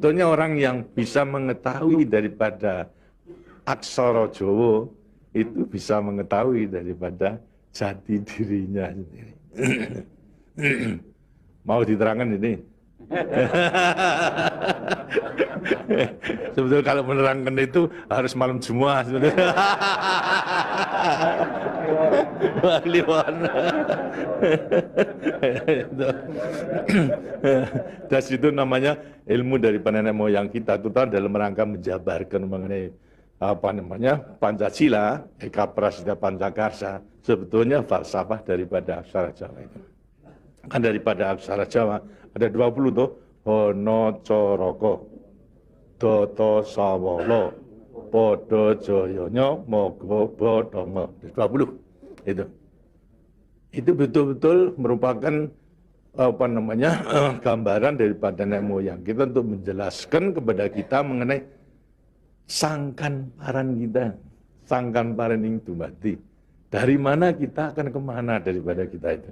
Sebetulnya orang yang bisa mengetahui daripada aksara Jawa itu bisa mengetahui daripada jati dirinya sendiri. Mau diterangkan ini? Sebetulnya kalau menerangkan itu harus malam Jumat sebetulnya. Kliwon. Dan itu namanya ilmu daripada nenek moyang kita itu dalam rangka menjabarkan mengenai apa namanya Pancasila, Eka Prasida Pancakarsa, sebetulnya falsafah daripada aksara Jawa itu. Kan daripada aksara Jawa ada 20 tuh, Hono Coroko, Doto Sawolo, Podo Joyono, Mogo Bodomo, 20 itu. Itu betul-betul merupakan apa namanya gambaran daripada nenek moyang kita untuk menjelaskan kepada kita mengenai sangkan paran kita, sangkan paran ing dumadi. Dari mana kita akan kemana daripada kita itu.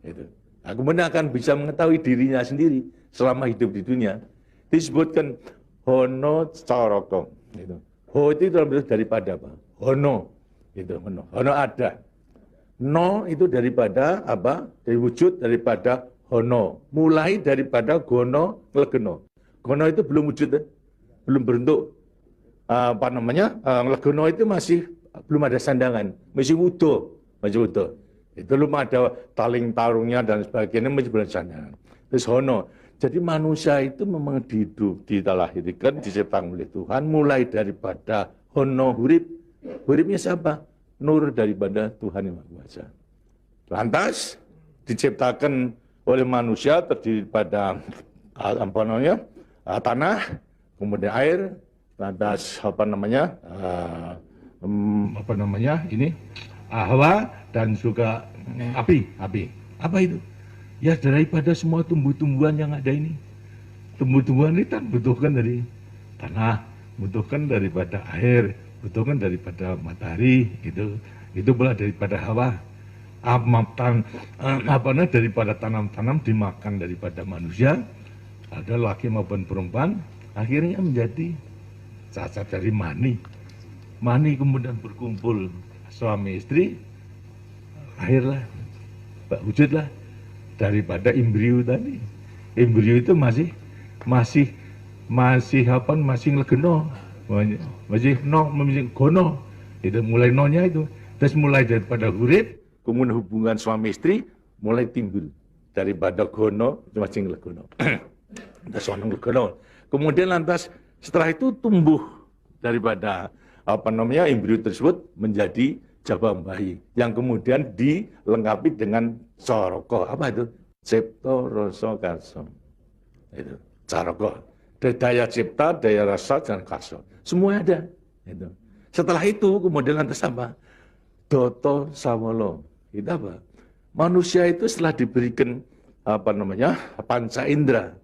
Itu. Nah, kemudian akan bisa mengetahui dirinya sendiri selama hidup di dunia. Disebutkan Hono Coroko. Itu. Ho itu daripada apa? Hono. Itu Hono. Hono ada. No itu daripada apa? Dari wujud daripada hono. Mulai daripada gono, legeno. Gono itu belum wujud, belum bentuk. Apa namanya? Legono itu masih belum ada sandangan, masih utuh, masih utuh. Itu belum ada taling tarungnya dan sebagainya, masih belum ada sandangan. Terus hono. Jadi manusia itu memang hidup, dilahirkan, diciptakan oleh Tuhan, mulai daripada hono hurip. Huripnya siapa? Nur daripada Tuhan Yang Maha Kuasa. Lantas diciptakan oleh manusia terdiri pada apa namanya tanah, kemudian air, lantas apa namanya ini Hawa dan juga api. Apa itu? Ya daripada semua tumbuh-tumbuhan yang ada ini. Tumbuh-tumbuhan ini kan butuhkan dari tanah, butuhkan daripada air, butuhkan daripada matahari, itu pula daripada hawa, daripada tanam-tanam dimakan daripada manusia, ada laki maupun perempuan, akhirnya menjadi cacat dari mani kemudian berkumpul suami istri, lahirlah, wujudlah daripada embrio tadi. Embrio itu masih legeno. Masih gono, itu mulai nonya itu, terus mulai daripada hurip, kemudian hubungan suami istri mulai timbul daripada gono masih legono, kemudian lantas setelah itu tumbuh daripada apa namanya embrio tersebut menjadi jabang bayi yang kemudian dilengkapi dengan coroko, apa itu? Cipto Rasa Karso, itu coroko. Daya cipta, daya rasa, dan karso. Semua ada. Itu. Setelah itu, kemudian lantas apa? Doto Sawolo. Itu apa? Manusia itu setelah diberikan apa namanya panca indera,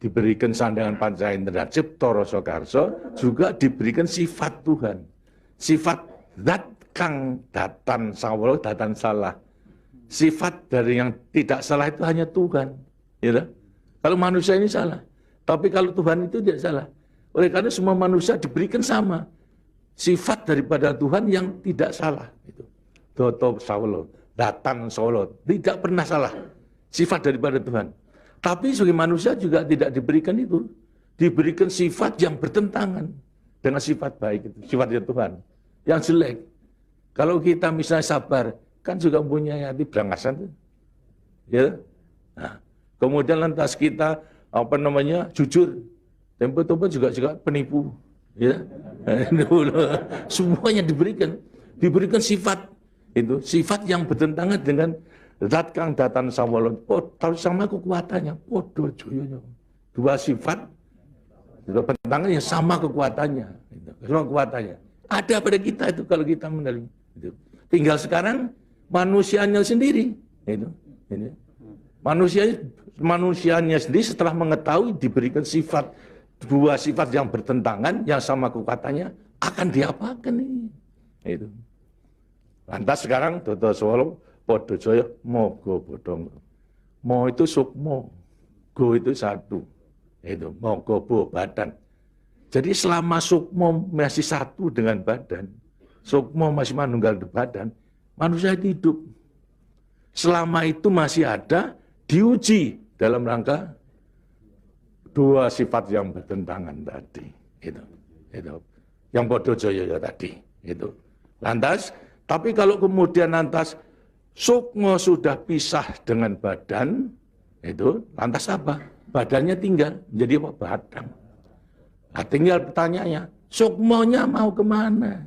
diberikan sandangan panca indera, cipta rasa karso, juga diberikan sifat Tuhan. Sifat zat kang datan sawolo, datan salah. Sifat dari yang tidak salah itu hanya Tuhan. Ya, kalau manusia ini salah. Tapi kalau Tuhan itu tidak salah. Oleh karena semua manusia diberikan sama. Sifat daripada Tuhan yang tidak salah. Itu. Doto Sawolo, Datan Solo, tidak pernah salah. Sifat daripada Tuhan. Tapi sebagai manusia juga tidak diberikan itu. Diberikan sifat yang bertentangan dengan sifat baik itu. Sifat dari Tuhan. Yang jelek. Kalau kita misalnya sabar, kan juga punya hati berangasan. Ya. Nah, kemudian lantas kita apa namanya jujur, tempo-tempo juga penipu, ya, semuanya diberikan sifat itu, sifat yang bertentangan dengan zat kang datan sawolo, sama kekuatannya, podo joyonya, dua sifat, dua bertentangan yang sama kekuatannya, sama kekuatannya, ada pada kita itu kalau kita menerima, itu. Tinggal sekarang manusianya sendiri, itu, ini. Manusianya sendiri setelah mengetahui diberikan sifat, dua sifat yang bertentangan, yang sama kekuatannya, akan diapakan ini? Itu. Lantas sekarang Dodo Solo, Podo Joyo, Mogo Bodong. Mo itu sukmo, go itu satu. Itu mogobo badan. Jadi selama sukmo masih satu dengan badan, sukmo masih manunggal di badan, manusia itu hidup. Selama itu masih ada, diuji dalam rangka dua sifat yang bertentangan tadi. Itu. Yang bodoh joyo tadi. Itu. Lantas, tapi kalau kemudian lantas sukmo sudah pisah dengan badan, itu lantas apa? Badannya tinggal menjadi apa? Badan. Nah, tinggal pertanyaannya, sukmonya mau kemana?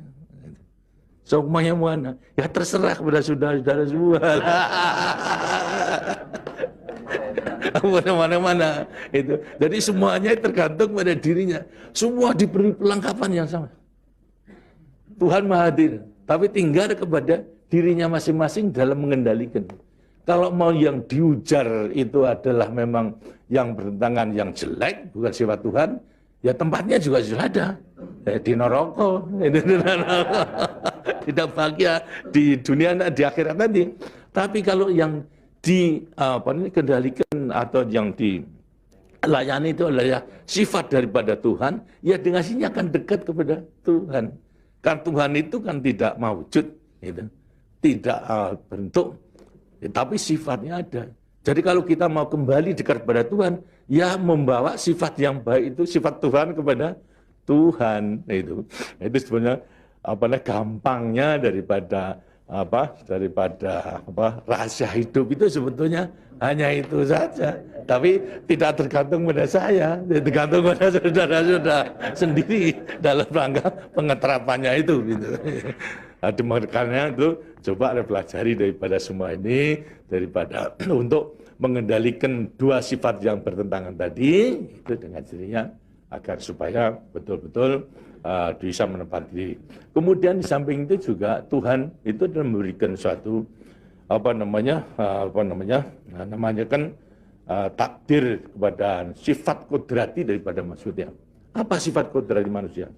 Sukmonya mana? Ya terserah kepada saudara-saudara semua. Mana-mana itu. Jadi semuanya tergantung pada dirinya. Semua diberi perlengkapan yang sama. Tuhan Maha Hadir, tapi tinggal kepada dirinya masing-masing dalam mengendalikan. Kalau mau yang diujar itu adalah memang yang bertentangan, yang jelek, bukan sifat Tuhan, ya tempatnya juga sudah ada. Di neraka, tidak bahagia di dunia, di akhirat nanti. Tapi kalau yang dikendalikan atau yang dilayani itu adalah sifat daripada Tuhan, ya dengan sini akan dekat kepada Tuhan. Karena Tuhan itu kan tidak mewujud, gitu. Tidak bentuk, ya, tapi sifatnya ada. Jadi kalau kita mau kembali dekat kepada Tuhan, ya membawa sifat yang baik itu, sifat Tuhan kepada Tuhan. Itu sebenarnya gampangnya daripada rahasia hidup itu sebetulnya hanya itu saja. Tapi tidak tergantung pada saya, tergantung pada saudara-saudara sendiri dalam rangka pengeterapannya itu. Gitu. Karena itu coba pelajari daripada semua ini, daripada untuk mengendalikan dua sifat yang bertentangan tadi, itu dengan dirinya agar supaya betul-betul bisa menempati diri. Kemudian di samping itu juga Tuhan itu adalah memberikan suatu takdir kepada sifat kodrati daripada manusia. Apa sifat kodrati manusia?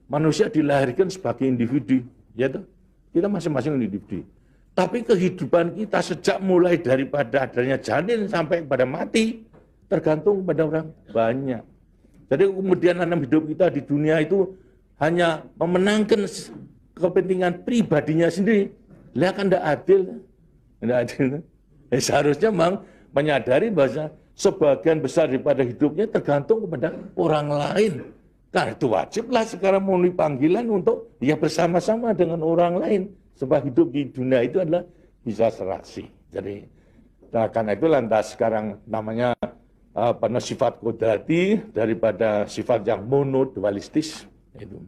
Manusia dilahirkan sebagai individu, ya toh? Kita masing-masing individu. Tapi kehidupan kita sejak mulai daripada adanya janin sampai pada mati tergantung pada orang banyak. Jadi kemudian dalam hidup kita di dunia itu hanya memenangkan kepentingan pribadinya sendiri. Lihat kan tidak adil. Tidak adil. Seharusnya memang menyadari bahwa sebagian besar daripada hidupnya tergantung kepada orang lain. Karena itu wajiblah sekarang memenuhi panggilan untuk ya bersama-sama dengan orang lain. Sebab hidup di dunia itu adalah bisa serasi. Jadi karena itu lantas sekarang namanya sifat kodrati daripada sifat yang monodualistis itu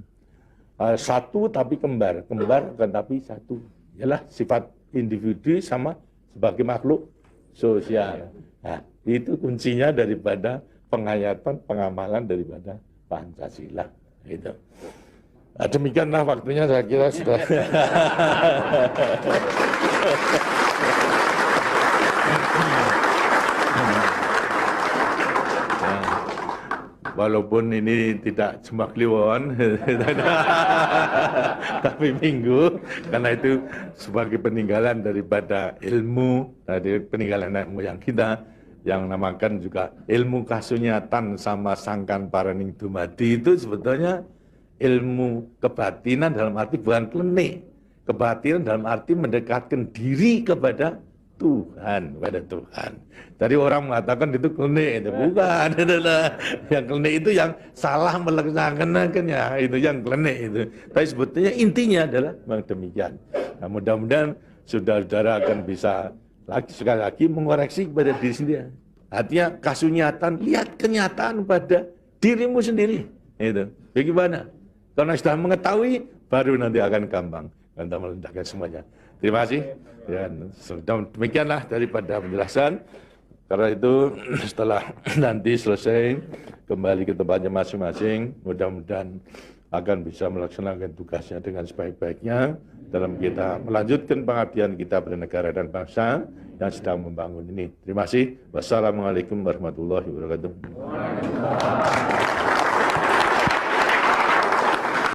satu tapi kembar tapi satu, ialah sifat individu sama sebagai makhluk sosial. Nah, itu kuncinya daripada penghayatan pengamalan daripada Pancasila itu. Nah, demikianlah waktunya saya kira sudah. Walaupun ini tidak cuma kliwon, tapi minggu, karena itu sebagai peninggalan daripada ilmu, dari peninggalan nenek moyang kita, yang namakan juga ilmu kasunyatan sama sangkan paraning dumadi itu sebetulnya ilmu kebatinan dalam arti bukan klenik. Kebatinan dalam arti mendekatkan diri kepada Tuhan, pada Tuhan. Tadi orang mengatakan itu klenik, itu bukan. Yang klenik itu yang salah melaksanakannya, itu yang klenik itu. Tapi sebetulnya intinya adalah demikian. Nah, mudah-mudahan saudara-saudara akan bisa sekali lagi mengoreksi kepada diri sendiri. Artinya kasunyatan, lihat kenyataan pada dirimu sendiri. Itu. Bagaimana? Karena sudah mengetahui, baru nanti akan gampang untuk meletakkan semuanya. Terima kasih. Ya, demikianlah daripada penjelasan. Karena itu setelah nanti selesai kembali ke tempatnya masing-masing, mudah-mudahan akan bisa melaksanakan tugasnya dengan sebaik-baiknya dalam kita melanjutkan pengabdian kita pada negara dan bangsa yang sedang membangun ini. Terima kasih. Wassalamualaikum warahmatullahi wabarakatuh.